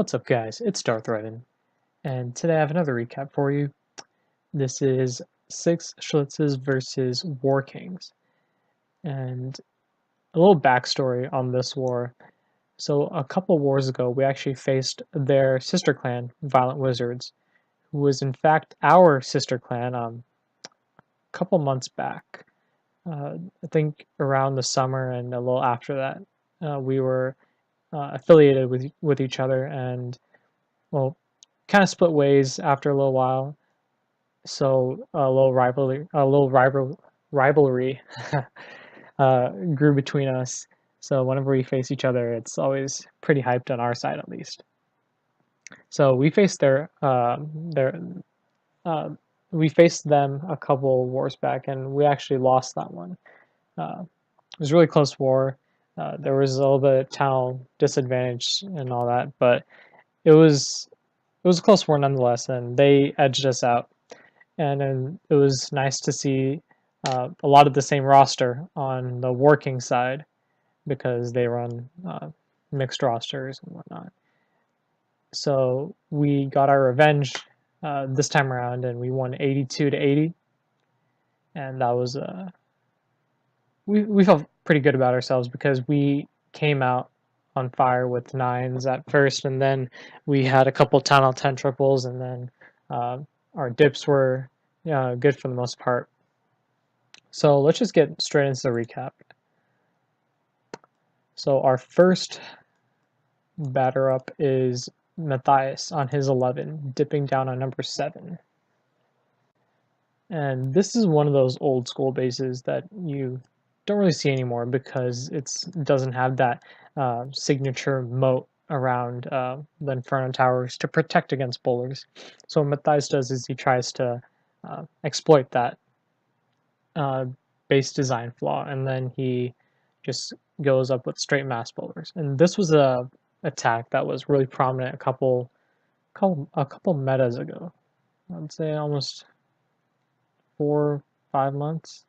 What's up, guys? It's Darth Revan, and today I have another recap for you. This is 6 Schlitzes versus WarKings, and a little backstory on this war. So a couple wars ago, we actually faced their sister clan, Violent Wizards, who was in fact our sister clan a couple months back. I think around the summer and a little after that, we were affiliated with each other, and well, kind of split ways after a little while. So a little rivalry grew between us. So whenever we face each other, it's always pretty hyped on our side, at least. So we faced uh, we faced them a couple wars back, and we actually lost that one. It was a really close war. There was a little bit of town disadvantage and all that, but it was a close war nonetheless, and they edged us out. And then it was nice to see a lot of the same roster on the WarKings side because they run mixed rosters and whatnot. So we got our revenge this time around, and we won 82-80, and that was we felt pretty good about ourselves because we came out on fire with 9s at first, and then we had a couple 10 out 10 triples, and then our dips were good for the most part. So let's just get straight into the recap. So our first batter up is Matthias on his 11, dipping down on number 7. And this is one of those old school bases that you don't really see anymore because it doesn't have that signature moat around the Inferno Towers to protect against bowlers. So what Matthias does is he tries to exploit that base design flaw, and then he just goes up with straight mass bowlers. And this was a attack that was really prominent a couple metas ago. I'd say almost 4-5 months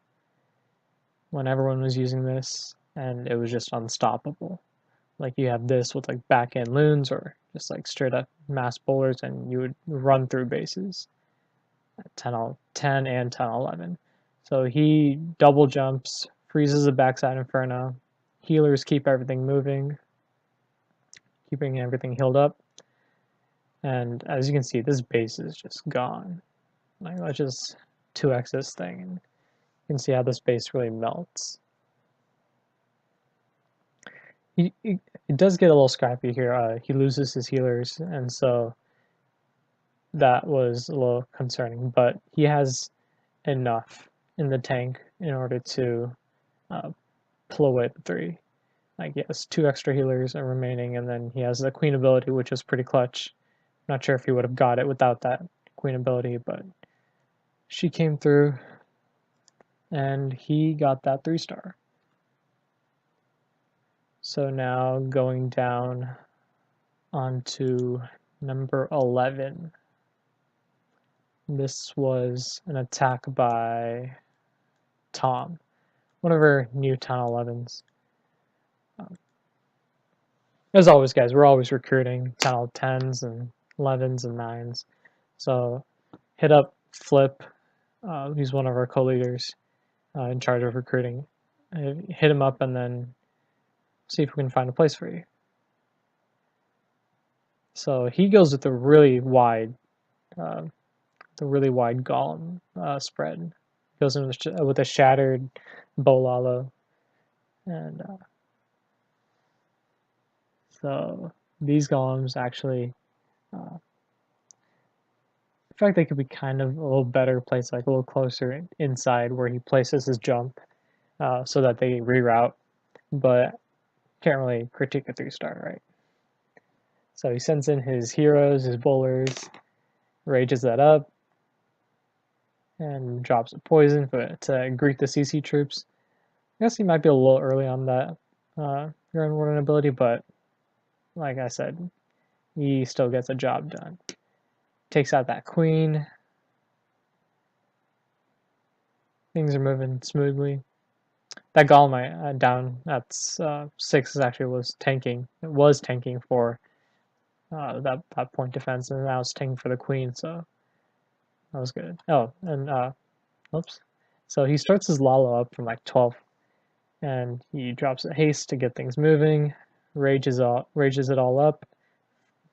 when everyone was using this, and it was just unstoppable. Like you have this with like back end loons or just like straight up mass bowlers, and you would run through bases at 10 and 10-11. So he double jumps, freezes the backside Inferno. Healers keep everything moving, keeping everything healed up. And as you can see, this base is just gone. Like, let's just 2x this thing, and you can see how this base really melts. It does get a little scrappy here. He loses his healers, and so that was a little concerning. But he has enough in the tank in order to pull away the 3. Like, he has 2 extra healers remaining, and then he has the Queen ability, which is pretty clutch. Not sure if he would have got it without that Queen ability, but she came through, and he got that 3-star. So now going down onto number 11. This was an attack by Tom, one of our new 10-11s. As always, guys, we're always recruiting 10-10s and 11s and 9s. So hit up Flip. He's one of our co-leaders in charge of recruiting. Hit him up and then see if we can find a place for you. So he goes with the really wide golem spread. Goes in with a shattered Bolalo, and so these golems actually, in fact, they could be kind of a little better placed, like a little closer inside where he places his jump, so that they reroute, but can't really critique a 3-star, right? So he sends in his heroes, his bowlers, rages that up, and drops a poison to greet the CC troops. I guess he might be a little early on that Grand Warden ability, but like I said, he still gets a job done. Takes out that queen. Things are moving smoothly. That golem down at 6 actually was tanking. It was tanking for that point defense, and now it's taking for the queen, so that was good. Oh, and whoops. So he starts his Lalo up from like 12, and he drops a haste to get things moving, rages it all up.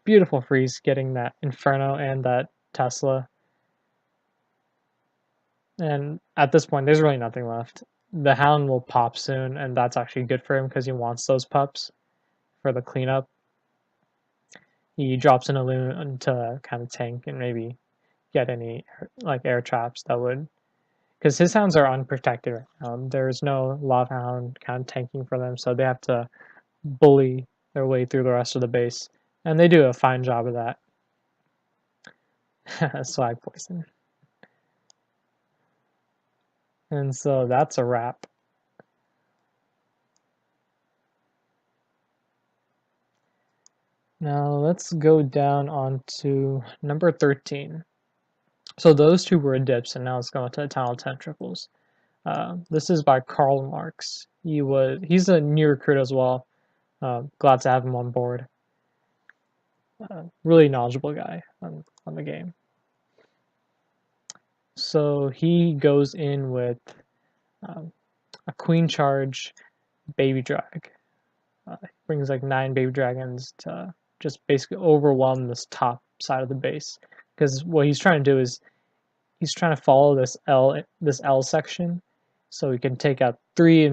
Beautiful freeze, getting that Inferno and that Tesla. And at this point, there's really nothing left. The Hound will pop soon, and that's actually good for him because he wants those pups for the cleanup. He drops an Illusion to kind of tank and maybe get any like air traps that would, because his hounds are unprotected. There's no Lava Hound kind of tanking for them, so they have to bully their way through the rest of the base, and they do a fine job of that. Swag poison. And so that's a wrap. Now let's go down onto number 13. So those two were dips, and now let's go into the Tunnel 10 triples. This is by Karl Marx. He's a new recruit as well. Glad to have him on board. Really knowledgeable guy on the game. So he goes in with a queen charge baby drag. Brings like 9 baby dragons to just basically overwhelm this top side of the base. Because what he's trying to do is he's trying to follow this L section, so he can take out three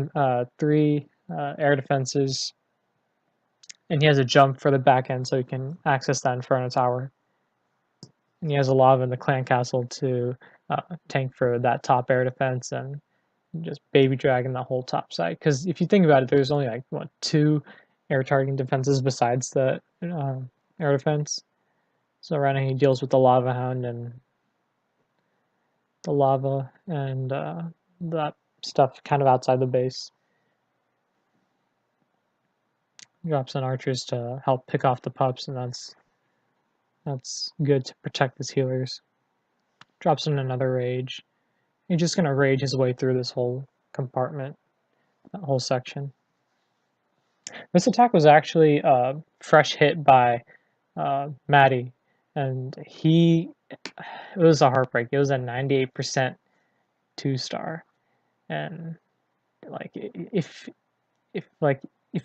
air defenses, and he has a jump for the back end, so he can access that Inferno Tower. And he has a lava in the clan castle to tank for that top air defense and just baby dragon the whole top side. Because if you think about it, there's only like 2 air targeting defenses besides the air defense. So right now he deals with the Lava Hound and the lava and that stuff kind of outside the base. Drops in archers to help pick off the pups, and that's good to protect his healers. Drops in another rage. He's just gonna rage his way through this whole compartment, that whole section. This attack was actually fresh hit by Matty, and it was a heartbreak. It was a 98% 2-star, and like if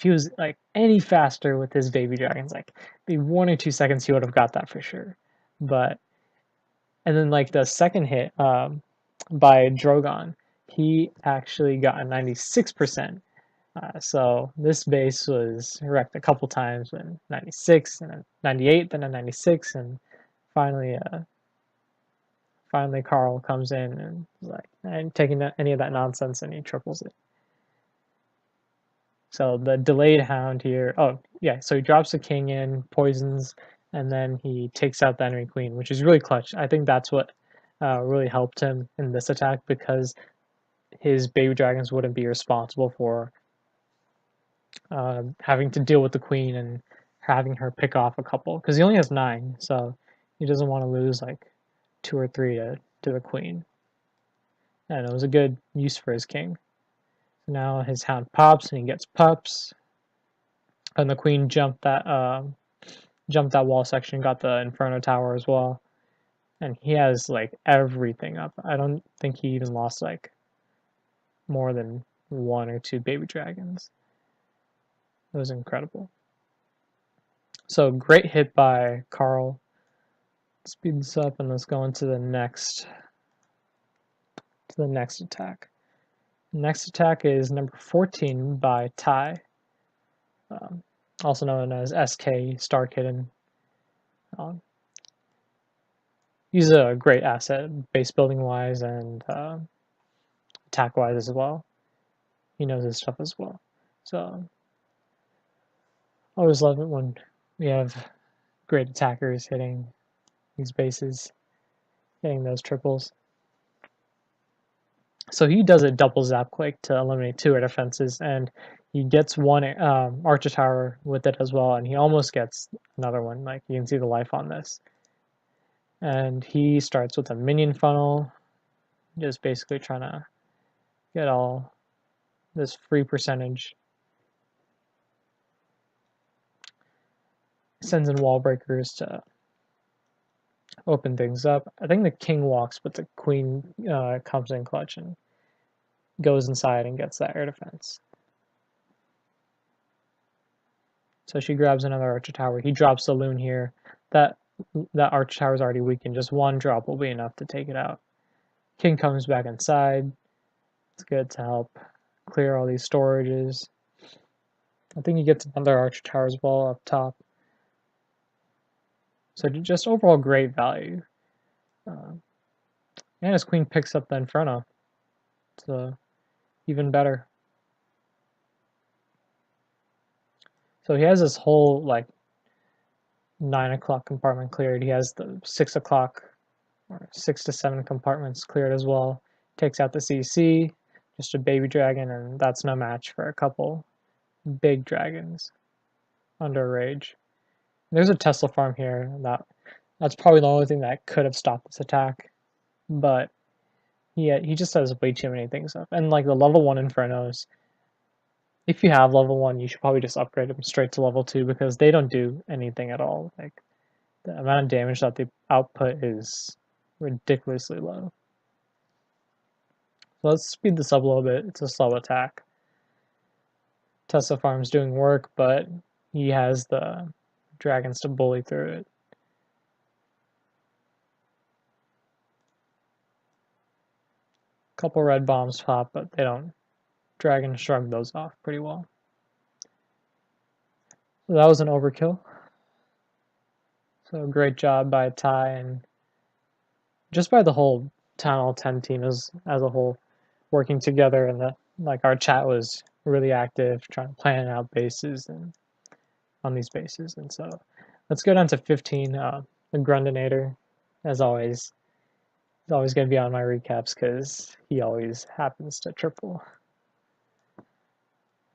he was like any faster with his baby dragons, like the 1 or 2 seconds, he would have got that for sure. But and then like the second hit by Drogon, he actually got a 96%. So this base was wrecked a couple times, when 96 and a 98, then a 96, and finally Karl comes in and is like, I ain't taking any of that nonsense, and he triples it. So the delayed Hound here, oh yeah, so he drops the king in, poisons, and then he takes out the enemy queen, which is really clutch. I think that's what really helped him in this attack, because his baby dragons wouldn't be responsible for having to deal with the queen and having her pick off a couple, because he only has 9, so he doesn't want to lose like 2 or 3 to the queen. And it was a good use for his king. So now his Hound pops and he gets pups, and the queen jumped that wall section, got the Inferno Tower as well, and he has like everything up. I don't think he even lost like more than 1 or 2 baby dragons. It was incredible. So great hit by Karl. Speed this up and let's go into the next attack. Next attack is number 14 by Ty, also known as SK Stark Hidden. He's a great asset, base building wise and attack wise as well. He knows his stuff as well. So always love it when we have great attackers hitting these bases, hitting those triples. So he does a double zap click to eliminate 2 air defenses, and he gets 1 archer tower with it as well, and he almost gets another one. Like you can see the life on this. And he starts with a minion funnel, just basically trying to get all this free percentage. Sends in wall breakers to open things up. I think the king walks, but the queen comes in clutch and goes inside and gets that air defense. So she grabs another archer tower. He drops the loon here. That archer tower is already weakened. Just one drop will be enough to take it out. King comes back inside. It's good to help clear all these storages. I think he gets another archer tower as well up top. So just overall great value. And his queen picks up the Inferno. So even better. So he has this whole like 9 o'clock compartment cleared. He has the 6 o'clock or 6 to 7 compartments cleared as well. Takes out the CC, just a baby dragon, and that's no match for a couple big dragons under rage. There's a Tesla farm here. That's probably the only thing that could have stopped this attack, but he just has way too many things up. And like the level 1 Infernos, if you have level 1, you should probably just upgrade them straight to level 2 because they don't do anything at all. Like the amount of damage that they output is ridiculously low. So let's speed this up a little bit. It's a slow attack. Tesla farm's doing work, but he has the dragons to bully through it. Couple red bombs pop, but they don't. Dragon shrug those off pretty well. So that was an overkill. So great job by Ty and just by the whole Town Hall 10 team as a whole working together, and our chat was really active trying to plan out bases and on these bases. And so let's go down to 15. The Grundinator, as always, is always going to be on my recaps because he always happens to triple.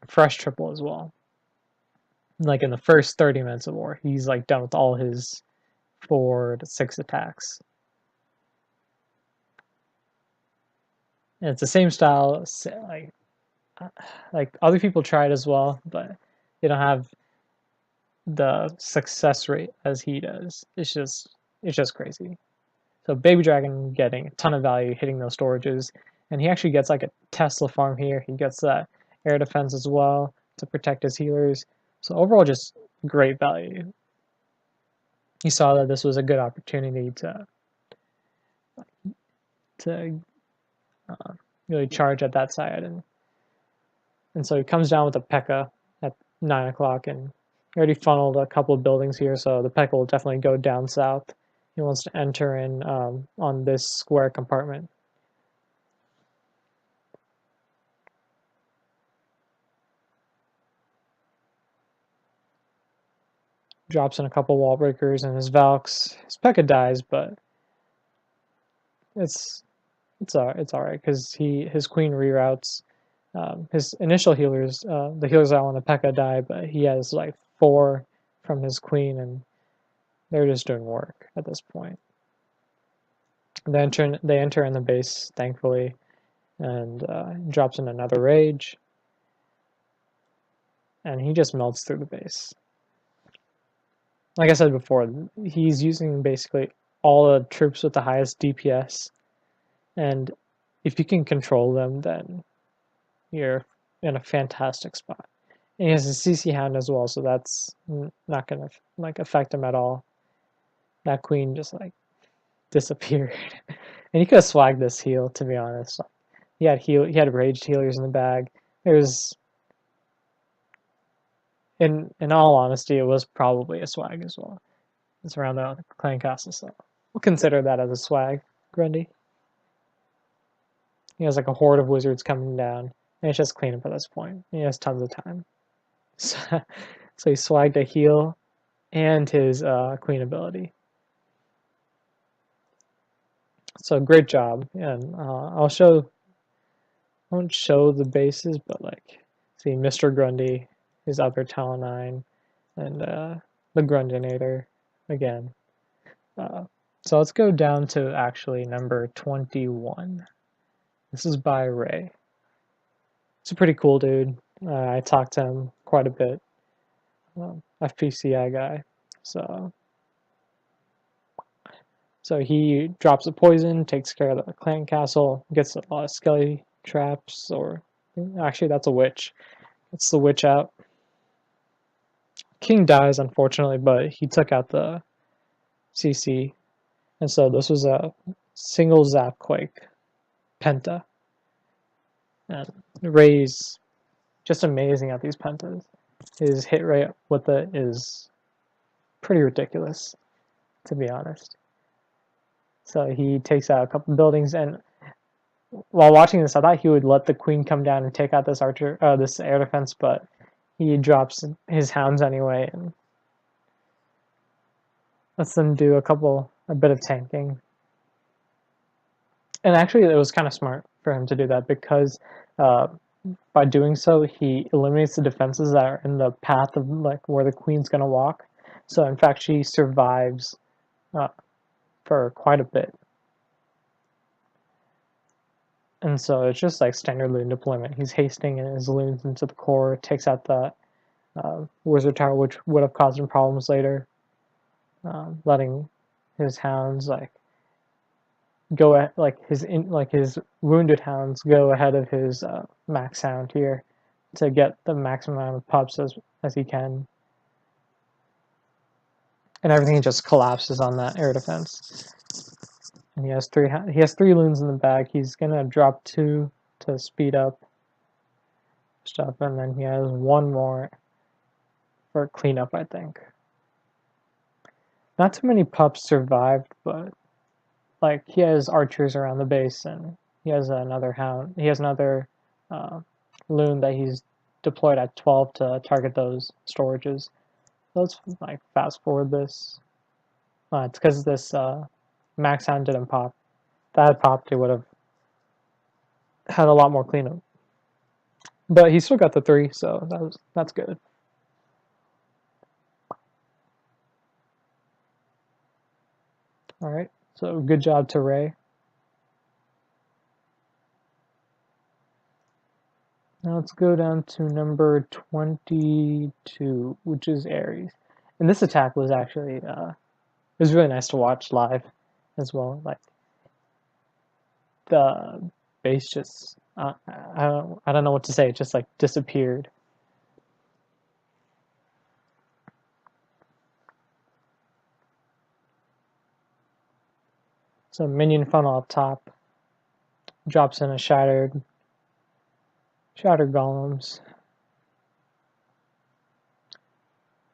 Fresh triple as well. Like in the first 30 minutes of war, he's like done with all his 4 to 6 attacks. And it's the same style, like other people tried as well, but they don't have the success rate as he does. It's just crazy. So Baby Dragon getting a ton of value, hitting those storages, and he actually gets like a Tesla farm here. He gets that air defense as well to protect his healers. So overall, just great value. He saw that this was a good opportunity to really charge at that side, and so he comes down with a P.E.K.K.A. at 9 o'clock, and he already funneled a couple of buildings here, so the P.E.K.K.A. will definitely go down south. He wants to enter in on this square compartment. Drops in a couple wall breakers and his Valks. His P.E.K.K.A. dies, but it's alright because his queen reroutes. His initial healers, the healers that want to P.E.K.K.A. die, but he has like 4 from his queen, and they're just doing work at this point. They enter in the base, thankfully, and drops in another rage, and he just melts through the base. Like I said before, he's using basically all the troops with the highest DPS, and if you can control them, then you're in a fantastic spot. And he has a CC Hound as well, so that's not gonna like affect him at all. That queen just like disappeared, and he could have swagged this heal. To be honest, he had raged healers in the bag. There's, in all honesty, it was probably a swag as well. It's around the clan castle, so we'll consider that as a swag. Grundy. He has like a horde of wizards coming down, and it's just cleanup at this point. He has tons of time. So he swagged a heal and his queen ability. So great job, and I won't show the bases, but like, see Mr. Grundy, his other Talon 9, and the Grundinator again. So let's go down to actually number 21. This is by Ray. It's a pretty cool dude. I talked to him quite a bit. FPCI guy. So he drops a poison, takes care of the clan castle, gets a lot of skelly traps, or actually that's a witch. Gets the witch out. King dies unfortunately, but he took out the CC, and so this was a single zap quake penta. And Ray's just amazing at these pentas. His hit rate with it is pretty ridiculous, to be honest. So he takes out a couple buildings, and while watching this, I thought he would let the queen come down and take out this this air defense, but he drops his hounds anyway and lets them do a bit of tanking. And actually, it was kind of smart for him to do that because by doing so, he eliminates the defenses that are in the path of like where the queen's gonna walk. So in fact, she survives for quite a bit. And so it's just like standard loon deployment. He's hasting his loons into the core, takes out the wizard tower, which would have caused him problems later, letting his hounds like go like his wounded hounds go ahead of his max hound here to get the maximum amount of pups as he can, and everything just collapses on that air defense. And he has three loons in the bag. He's gonna drop 2 to speed up stuff, and then he has 1 more for cleanup, I think. Not too many pups survived, but like he has archers around the base, and he has another hound. He has another loon that he's deployed at 12 to target those storages. So let's like fast forward this. It's because this max hound didn't pop. If that had popped, it would have had a lot more cleanup. But he still got the 3, so that's good. All right, so good job to Ray. Now let's go down to number 22, which is Ares. And this attack was actually it was really nice to watch live as well. Like the base just I don't know what to say. It just like disappeared. So minion funnel up top drops in a shattered golems.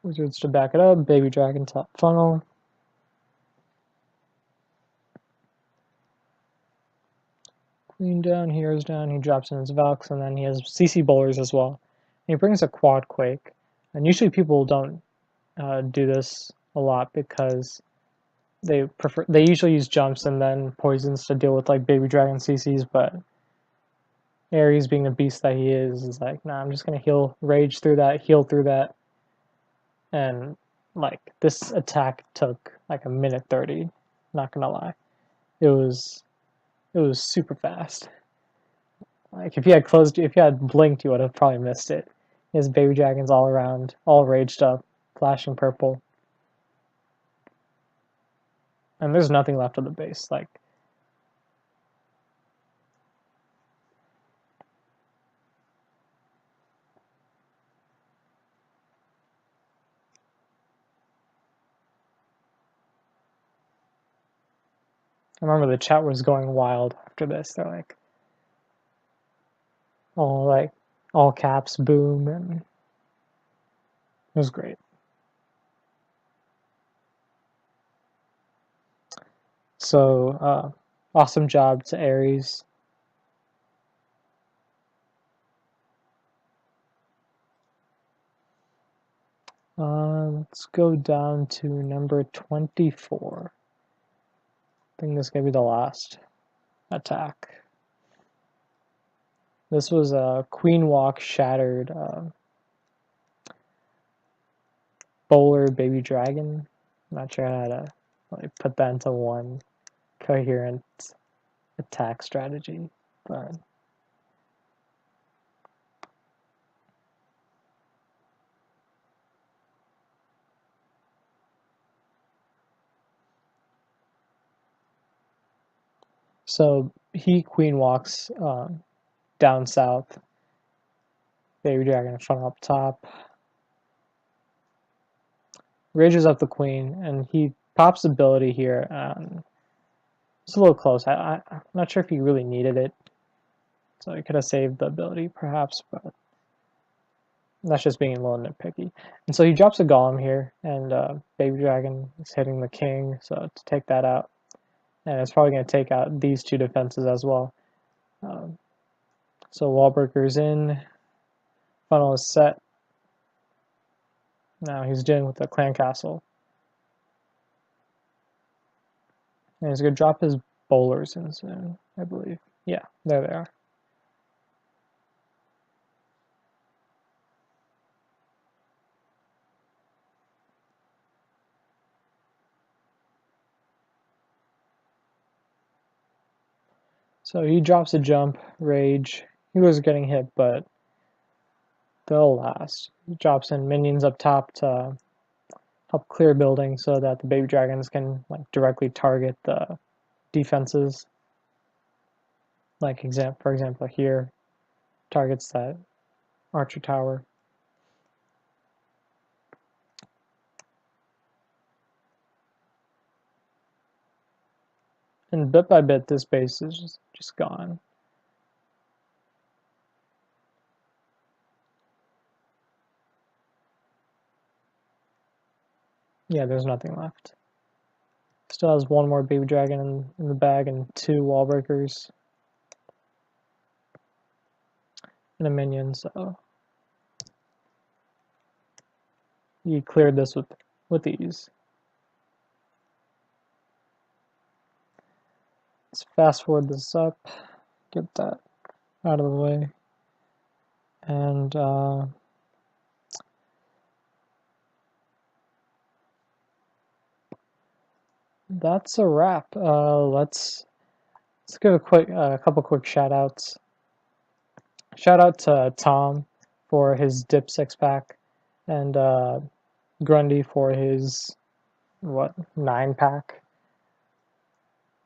Wizards to back it up. Baby dragon top funnel. Queen down, heroes down. He drops in his Valks, and then he has CC bowlers as well. And he brings a quad quake. And usually people don't do this a lot because they usually use jumps and then poisons to deal with like baby dragon CCs, but Ares, being the beast that he is like, nah, I'm just gonna heal through that, and like this attack took like a minute 30. Not gonna lie, it was super fast. Like if you had blinked, you would have probably missed it. His baby dragons all around, all raged up, flashing purple. And there's nothing left of the base. Like I remember the chat was going wild after this. They're like all caps boom, and it was great. So awesome job to Ares. Let's go down to number 24. I think this is going to be the last attack. This was a Queen Walk shattered bowler baby dragon. I'm not sure how to like put that into one coherent attack strategy, but So he queen walks down south. Baby dragon funnel up top. Rages up the queen, and he pops ability here. It's a little close. I'm not sure if he really needed it. So he could have saved the ability, perhaps, but that's just being a little nitpicky. And so he drops a golem here, and Baby Dragon is hitting the king, so to take that out. And it's probably going to take out these two defenses as well. So wall breaker's in, funnel is set. Now he's dealing with the clan castle. And he's going to drop his bowlers in soon, I believe. Yeah, there they are. So he drops a jump, rage. He was getting hit, but they'll last. He drops in minions up top to help clear building so that the baby dragons can like directly target the defenses. Like for example here, targets that archer tower. And bit by bit, this base is just gone. Yeah, there's nothing left. Still has one more baby dragon in the bag and two wall breakers and a minion, so he cleared this with ease. Let's fast forward this up, get that out of the way, and that's a wrap. Let's give a couple quick shout outs. Shout out to Tom for his dip 6-pack, and Grundy for his 9-pack,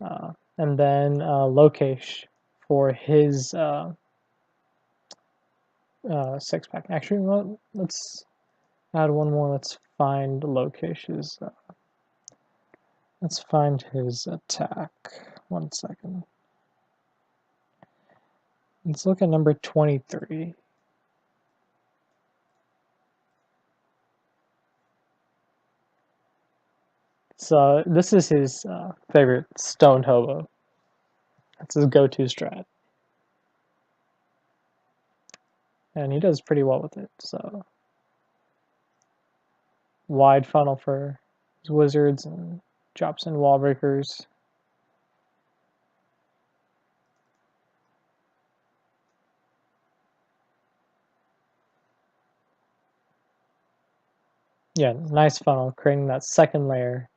and then Lokesh for his 6-pack. Actually, let's add one more. Let's find Lokesh's. Let's find his attack. 1 second. Let's look at number 23. So this is his favorite stoned hobo. That's his go-to strat. And he does pretty well with it, so wide funnel for his wizards and drops in wall breakers. Yeah, nice funnel, creating that second layer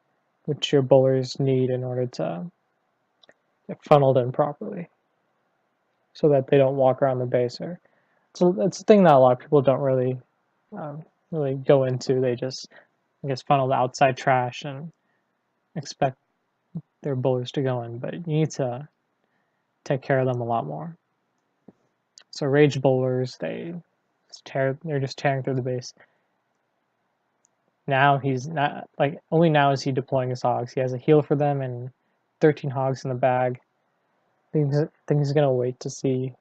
which your bowlers need in order to get funneled in properly so that they don't walk around the base. So it's a thing that a lot of people don't really go into. They just, I guess, funnel the outside trash and expect their bowlers to go in, but you need to take care of them a lot more. So rage bowlers, they're just tearing through the base. Now he's not, like, only now is he deploying his hogs. He has a heal for them and 13 hogs in the bag. I think he's gonna wait to see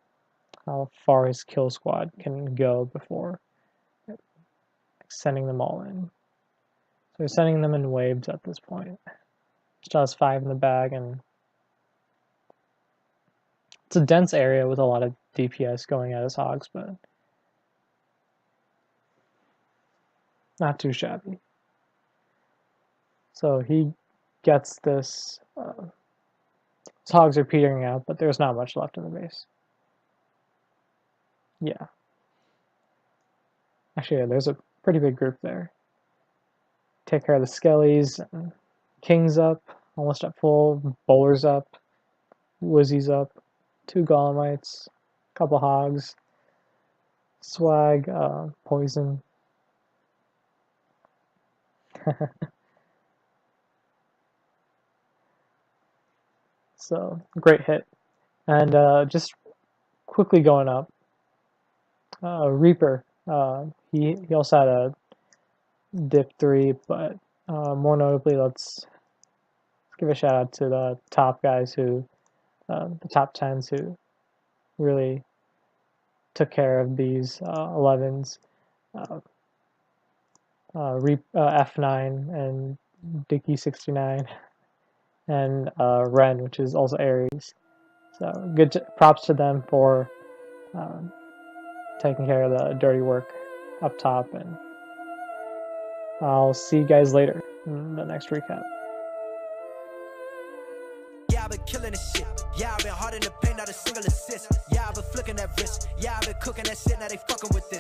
how far his kill squad can go before sending them all in. So he's sending them in waves at this point. Still has 5 in the bag, and it's a dense area with a lot of DPS going at his hogs, but not too shabby. So he gets this. His hogs are petering out, but there's not much left in the base. Yeah. Actually, yeah, there's a pretty big group there. Take care of the skellies. King's up, almost at full. Bowler's up. Wizzy's up. 2 golemites. Couple hogs. Swag. Poison. So great hit. And just quickly going up, Reaper. He also had a dip 3, but more notably, let's give a shout out to the top guys who, the top 10s who really took care of these 11s. F9 and Dicky69 and Ren, which is also Aries. So good props to them for taking care of the dirty work up top, and I'll see you guys later in the next recap. Yeah, I've been killing this shit. Yeah, I've been hard in the paint, not a single assist. Yeah, I've been flicking that wrist. Yeah, I've been cooking that shit, now they fucking with this.